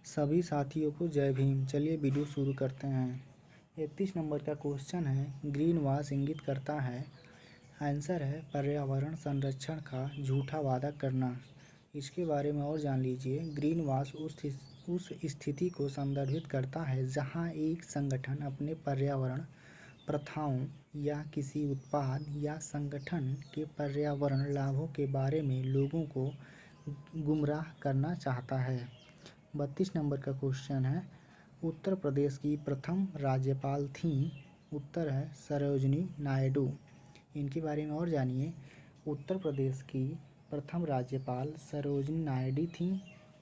सभी साथियों को जय भीम। चलिए वीडियो शुरू करते हैं। 31 नंबर का क्वेश्चन है, ग्रीन वॉश इंगित करता है। आंसर है पर्यावरण संरक्षण का झूठा वादा करना। इसके बारे में और जान लीजिए। ग्रीन वॉश उस स्थिति को संदर्भित करता है जहां एक संगठन अपने पर्यावरण प्रथाओं या किसी उत्पाद या संगठन के पर्यावरण लाभों के बारे में लोगों को गुमराह करना चाहता है। 32 नंबर का क्वेश्चन है, उत्तर प्रदेश की प्रथम राज्यपाल थीं। उत्तर है सरोजिनी नायडू। इनके बारे में और जानिए। उत्तर प्रदेश की प्रथम राज्यपाल सरोजिनी नायडू थीं,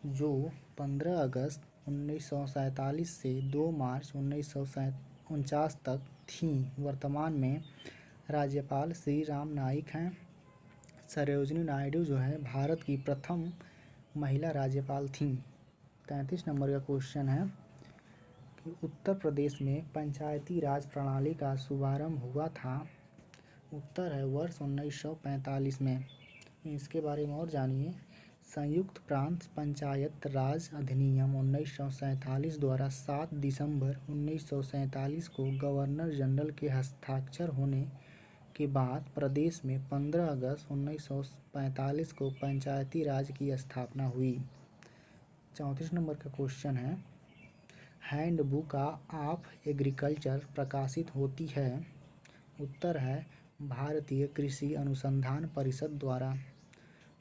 जो 15 अगस्त 1947 से 2 मार्च 1949 तक थीं। वर्तमान में राज्यपाल श्री राम नाईक हैं। सरोजिनी नायडू जो है भारत की प्रथम महिला राज्यपाल थीं। 33 नंबर का क्वेश्चन है कि उत्तर प्रदेश में पंचायती राज प्रणाली का शुभारंभ हुआ था। उत्तर है वर्ष 1945 में। इसके बारे में और जानिए। संयुक्त प्रांत पंचायत राज अधिनियम 1947 द्वारा 7 दिसंबर 1947 को गवर्नर जनरल के हस्ताक्षर होने के बाद प्रदेश में 15 अगस्त 1945 को पंचायती राज की स्थापना हुई। 34 नंबर का क्वेश्चन है, हैंडबुक ऑफ एग्रीकल्चर प्रकाशित होती है। उत्तर है भारतीय कृषि अनुसंधान परिषद द्वारा।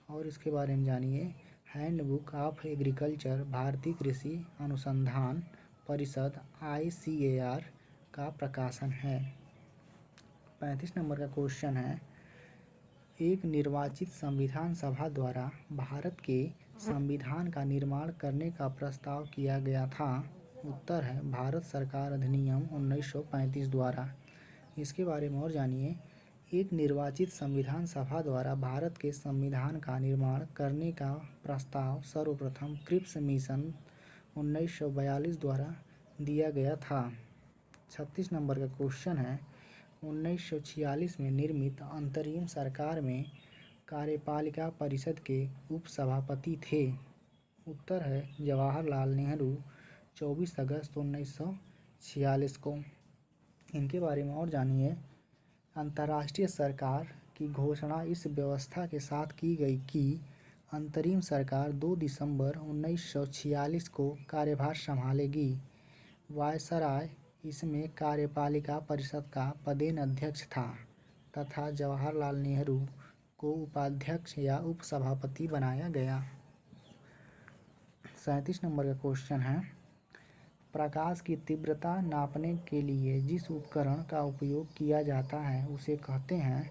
और इसके बारे में जानिए। हैंडबुक ऑफ एग्रीकल्चर भारतीय कृषि अनुसंधान परिषद ICAR का प्रकाशन है। 35 नंबर का क्वेश्चन है, एक निर्वाचित संविधान सभा द्वारा भारत के संविधान का निर्माण करने का प्रस्ताव किया गया था। उत्तर है भारत सरकार अधिनियम 1935 द्वारा। इसके बारे में और जानिए। एक निर्वाचित संविधान सभा द्वारा भारत के संविधान का निर्माण करने का प्रस्ताव सर्वप्रथम क्रिप्स मिशन 1942 द्वारा दिया गया था। 36 नंबर का क्वेश्चन है, 1946 में निर्मित अंतरिम सरकार में कार्यपालिका परिषद के उपसभापति थे। उत्तर है जवाहरलाल नेहरू, 24 अगस्त 1946 को। इनके बारे में और जानिए। अंतर्राष्ट्रीय सरकार की घोषणा इस व्यवस्था के साथ की गई कि अंतरिम सरकार 2 दिसंबर 1946 को कार्यभार संभालेगी। वायसराय इसमें कार्यपालिका परिषद का पदेन अध्यक्ष था तथा जवाहरलाल नेहरू को उपाध्यक्ष या उपसभापति बनाया गया। 37 नंबर का क्वेश्चन है, प्रकाश की तीव्रता नापने के लिए जिस उपकरण का उपयोग किया जाता है उसे कहते हैं।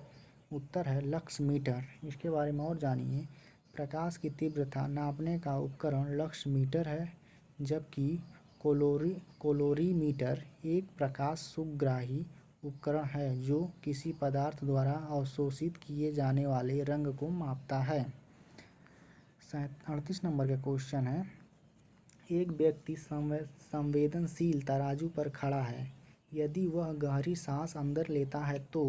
उत्तर है लक्स मीटर। इसके बारे में और जानिए। प्रकाश की तीव्रता नापने का उपकरण लक्स मीटर है, जबकि कोलोरीमीटर एक प्रकाश सुग्राही उपकरण है जो किसी पदार्थ द्वारा अवशोषित किए जाने वाले रंग को मापता है। 38 नंबर का क्वेश्चन है, एक व्यक्ति संवेदनशील तराजू पर खड़ा है। यदि वह गहरी सांस अंदर लेता है तो।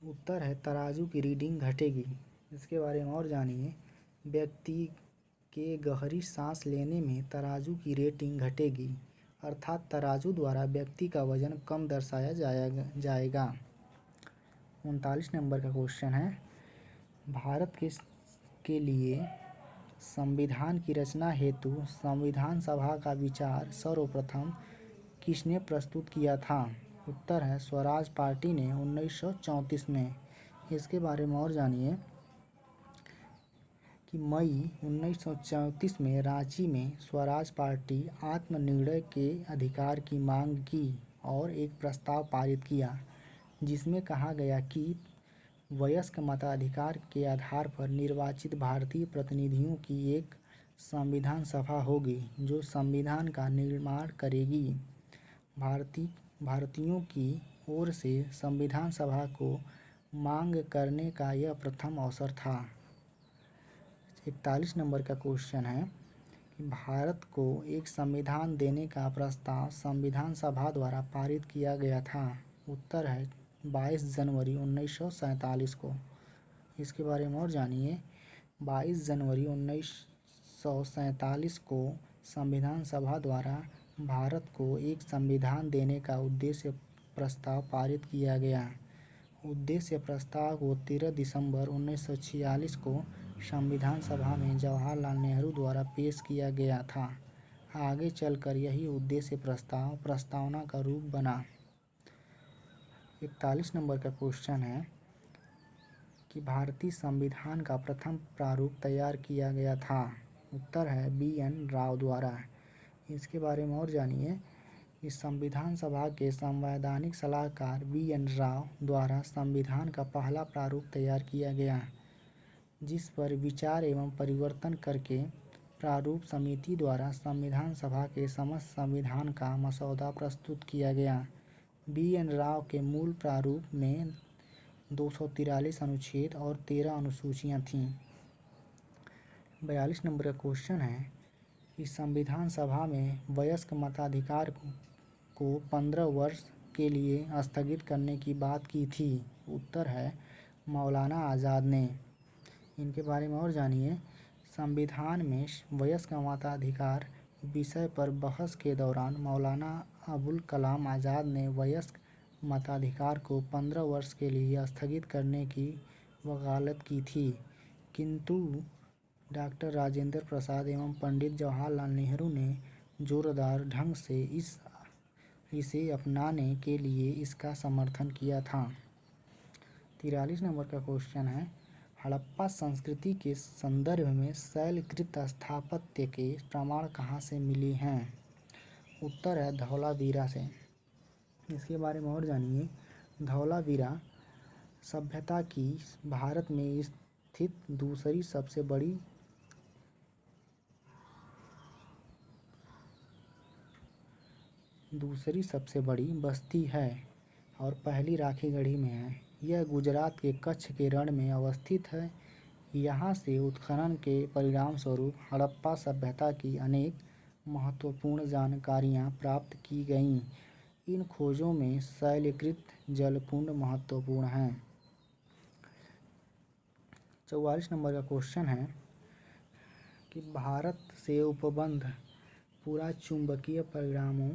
उत्तर है तराजू की रीडिंग घटेगी। इसके बारे में और जानिए। व्यक्ति के गहरी सांस लेने में तराजू की रेटिंग घटेगी, अर्थात तराजू द्वारा व्यक्ति का वजन कम दर्शाया जाएगा। 39 नंबर का क्वेश्चन है, भारत के लिए संविधान की रचना हेतु संविधान सभा का विचार सर्वप्रथम किसने प्रस्तुत किया था। उत्तर है स्वराज पार्टी ने 1934 में। इसके बारे में और जानिए कि मई 1934 में रांची में स्वराज पार्टी आत्मनिर्णय के अधिकार की मांग की और एक प्रस्ताव पारित किया जिसमें कहा गया कि वयस्क मताधिकार के आधार पर निर्वाचित भारतीय प्रतिनिधियों की एक संविधान सभा होगी जो संविधान का निर्माण करेगी। भारतीयों की ओर से संविधान सभा को मांग करने का यह प्रथम अवसर था। 41 नंबर का क्वेश्चन है कि भारत को एक संविधान देने का प्रस्ताव संविधान सभा द्वारा पारित किया गया था। उत्तर है 22 जनवरी 1947 को। इसके बारे में और जानिए। 22 जनवरी 1947 को संविधान सभा द्वारा भारत को एक संविधान देने का उद्देश्य प्रस्ताव पारित किया गया। उद्देश्य प्रस्ताव को 13 दिसंबर 1946 को संविधान सभा में जवाहरलाल नेहरू द्वारा पेश किया गया था। आगे चलकर यही उद्देश्य प्रस्ताव प्रस्तावना का रूप बना। 41 नंबर का क्वेश्चन है कि भारतीय संविधान का प्रथम प्रारूप तैयार किया गया था। उत्तर है BN राव द्वारा। इसके बारे में और जानिए। इस संविधान सभा के संवैधानिक सलाहकार BN राव द्वारा संविधान का पहला प्रारूप तैयार किया गया, जिस पर विचार एवं परिवर्तन करके प्रारूप समिति द्वारा संविधान सभा के समस्त संविधान का मसौदा प्रस्तुत किया गया। BN राव के मूल प्रारूप में 243 अनुच्छेद और 13 अनुसूचियाँ थीं। 42 नंबर का क्वेश्चन है, इस संविधान सभा में वयस्क मताधिकार को 15 वर्ष के लिए स्थगित करने की बात की थी। उत्तर है मौलाना आज़ाद ने। इनके बारे में और जानिए। संविधान में वयस्क मताधिकार विषय पर बहस के दौरान मौलाना अबुल कलाम आज़ाद ने वयस्क मताधिकार को 15 वर्ष के लिए स्थगित करने की वकालत की थी, किंतु डॉक्टर राजेंद्र प्रसाद एवं पंडित जवाहरलाल नेहरू ने जोरदार ढंग से इसे अपनाने के लिए इसका समर्थन किया था। 43 नंबर का क्वेश्चन है, हड़प्पा संस्कृति के संदर्भ में शैलकृत स्थापत्य के प्रमाण कहाँ से मिले हैं। उत्तर है धौलावीरा से। इसके बारे में और जानिए। धौलावीरा सभ्यता की भारत में स्थित दूसरी सबसे बड़ी बस्ती है और पहली राखी गढ़ी में है। यह गुजरात के कच्छ के रण में अवस्थित है। यहाँ से उत्खनन के परिणाम स्वरूप हड़प्पा सभ्यता की अनेक महत्वपूर्ण जानकारियाँ प्राप्त की गईं। इन खोजों में शैलकृत जलकुंड महत्वपूर्ण हैं। 44 नंबर का क्वेश्चन है कि भारत से उपबंध पुरा चुंबकीय परिणामों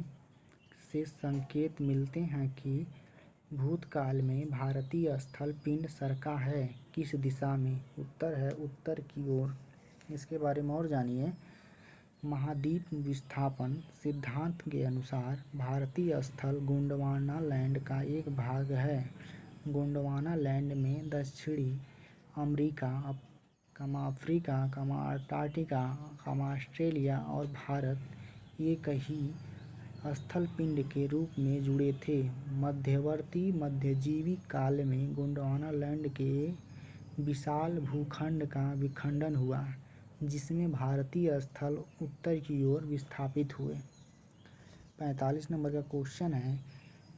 से संकेत मिलते हैं कि भूतकाल में भारतीय स्थल पिंड सरका है किस दिशा में। उत्तर है उत्तर की ओर। इसके बारे में और जानिए। महाद्वीप विस्थापन सिद्धांत के अनुसार भारतीय स्थल गोंडवाना लैंड का एक भाग है। गोंडवाना लैंड में दक्षिणी अमेरिका, अफ्रीका, अंटार्कटिका, ऑस्ट्रेलिया और भारत एक ही स्थल पिंड के रूप में जुड़े थे। मध्यवर्ती मध्यजीवी काल में गोंडवाना लैंड के विशाल भूखंड का विखंडन हुआ, जिसमें भारतीय स्थल उत्तर की ओर विस्थापित हुए। 45 नंबर का क्वेश्चन है,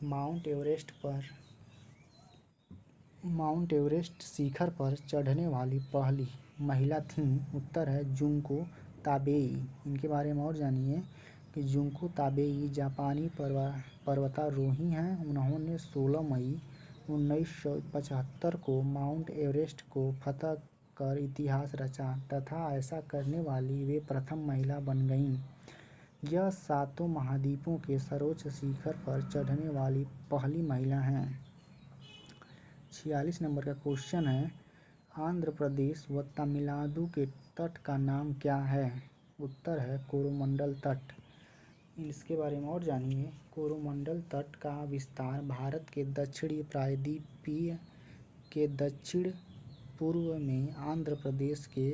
माउंट एवरेस्ट शिखर पर चढ़ने वाली पहली महिला थीं। उत्तर है जुंको ताबेई। इनके बारे में और जानिए कि जुंको ताबेई जापानी पर्वतारोही हैं। उन्होंने 16 मई 1975 को माउंट एवरेस्ट को फतह कर इतिहास रचा तथा ऐसा करने वाली वे प्रथम महिला बन गईं। यह 7 महाद्वीपों के सर्वोच्च शिखर पर चढ़ने वाली पहली महिला हैं। 46 नंबर का क्वेश्चन है, आंध्र प्रदेश व तमिलनाडु के तट का नाम क्या है। उत्तर है कोरोमंडल तट। इसके बारे में और जानिए। कोरोमंडल तट का विस्तार भारत के दक्षिणी प्रायद्वीपीय के दक्षिण पूर्व में आंध्र प्रदेश के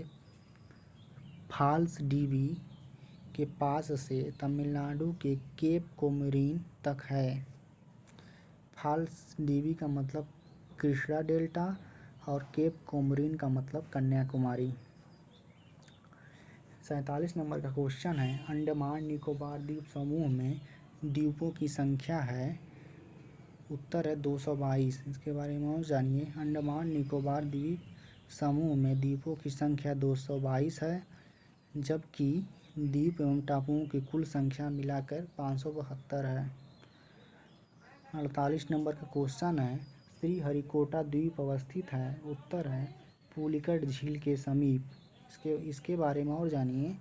फाल्स डीवी के पास से तमिलनाडु के केप कोमोरिन तक है। फाल्स डीवी का मतलब कृष्णा डेल्टा और केप कोमोरिन का मतलब कन्याकुमारी। 47 नंबर का क्वेश्चन है, अंडमान निकोबार द्वीप समूह में द्वीपों की संख्या है। उत्तर है 222। इसके बारे में और जानिए। अंडमान निकोबार द्वीप समूह में द्वीपों की संख्या 222 है, जबकि द्वीप एवं टापुओं की कुल संख्या मिलाकर 572 है। 48 नंबर का क्वेश्चन है, श्रीहरिकोटा द्वीप अवस्थित है। उत्तर है पुलिकट झील के समीप। इसके बारे में और जानिए।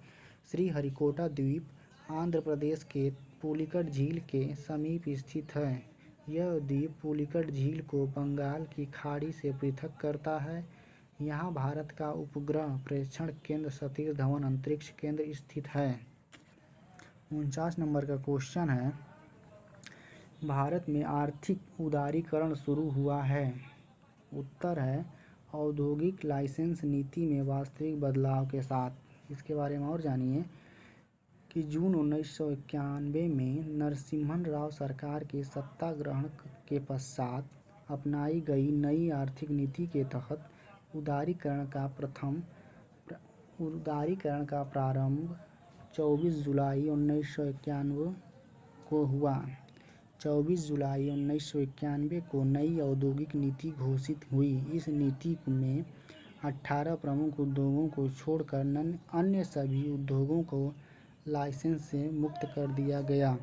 श्रीहरिकोटा द्वीप आंध्र प्रदेश के पुलिकट झील के समीप स्थित है। यह द्वीप पुलिकट झील को बंगाल की खाड़ी से पृथक करता है। यहाँ भारत का उपग्रह प्रेक्षण केंद्र सतीश धवन अंतरिक्ष केंद्र स्थित है। 49 नंबर का क्वेश्चन है, भारत में आर्थिक उदारीकरण शुरू हुआ है। उत्तर है औद्योगिक लाइसेंस नीति में वास्तविक बदलाव के साथ। इसके बारे में और जानिए कि जून 1991 में नरसिम्हन राव सरकार के सत्ता ग्रहण के पश्चात अपनाई गई नई आर्थिक नीति के तहत उदारीकरण का प्रारंभ 24 जुलाई 1991 को हुआ। 24 जुलाई 1991 को नई औद्योगिक नीति घोषित हुई। इस नीति में 18 प्रमुख उद्योगों को छोड़कर अन्य सभी उद्योगों को लाइसेंस से मुक्त कर दिया गया।